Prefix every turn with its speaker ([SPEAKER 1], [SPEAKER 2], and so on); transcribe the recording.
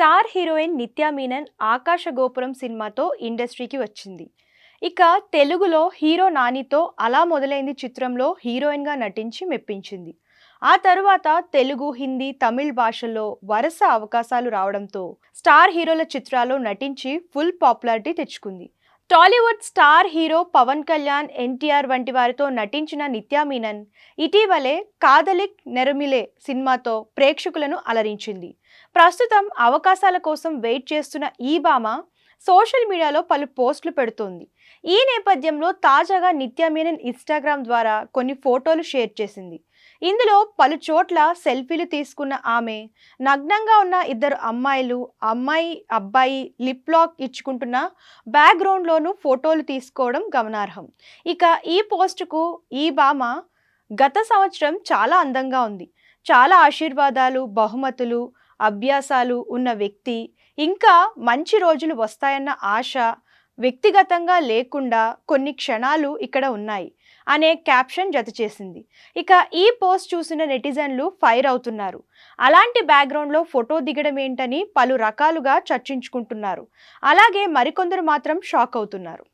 [SPEAKER 1] Star heroine నిత్యా మీనన్ ఆకాశ గోపురం సినిమాతో ఇండస్ట్రీకి వచ్చింది. ఇక తెలుగులో హీరో నానితో అలా మొదలైంది చిత్రంలో హీరోయిన్గా నటించి మెప్పించింది. ఆ తరువాత తెలుగు, హిందీ, తమిళ్ భాషల్లో వరుస అవకాశాలు రావడంతో స్టార్ హీరోల చిత్రాల్లో నటించి ఫుల్ పాపులారిటీ తెచ్చుకుంది. టాలీవుడ్ స్టార్ హీరో పవన్ కళ్యాణ్, ఎన్టీఆర్ వంటి వారితో నటించిన నిత్యా మీనన్ ఇటీవలే కాదలిక్ నెరమిలే సినిమాతో ప్రేక్షకులను అలరించింది. ప్రస్తుతం అవకాశాల కోసం వెయిట్ చేస్తున్న ఈ భామ సోషల్ మీడియాలో పలు పోస్టులు పెడుతోంది. ఈ నేపథ్యంలో తాజాగా నిత్యా మీనన్ ఇన్స్టాగ్రామ్ ద్వారా కొన్ని ఫోటోలు షేర్ చేసింది. ఇందులో పలు చోట్ల సెల్ఫీలు తీసుకున్న ఆమె నగ్నంగా ఉన్న ఇద్దరు అమ్మాయిలు, అమ్మాయి అబ్బాయి లిప్ లాక్ ఇచ్చుకుంటున్న బ్యాక్గ్రౌండ్లోనూ ఫోటోలు తీసుకోవడం గమనార్హం. ఇక ఈ పోస్టుకు ఈ భామ గత సంవత్సరం చాలా అందంగా ఉంది, చాలా ఆశీర్వాదాలు, బహుమతులు, అభ్యాసాలు ఉన్న వ్యక్తి, ఇంకా మంచి రోజులు వస్తాయన్న ఆశ వ్యక్తిగతంగా లేకుండా కొన్ని క్షణాలు ఇక్కడ ఉన్నాయి అనే క్యాప్షన్ జత చేసింది. ఇక ఈ పోస్ట్ చూసిన నెటిజన్లు ఫైర్ అవుతున్నారు. అలాంటి బ్యాక్గ్రౌండ్లో ఫోటో దిగడం ఏంటని పలు రకాలుగా చర్చించుకుంటున్నారు. అలాగే మరికొందరు మాత్రం షాక్ అవుతున్నారు.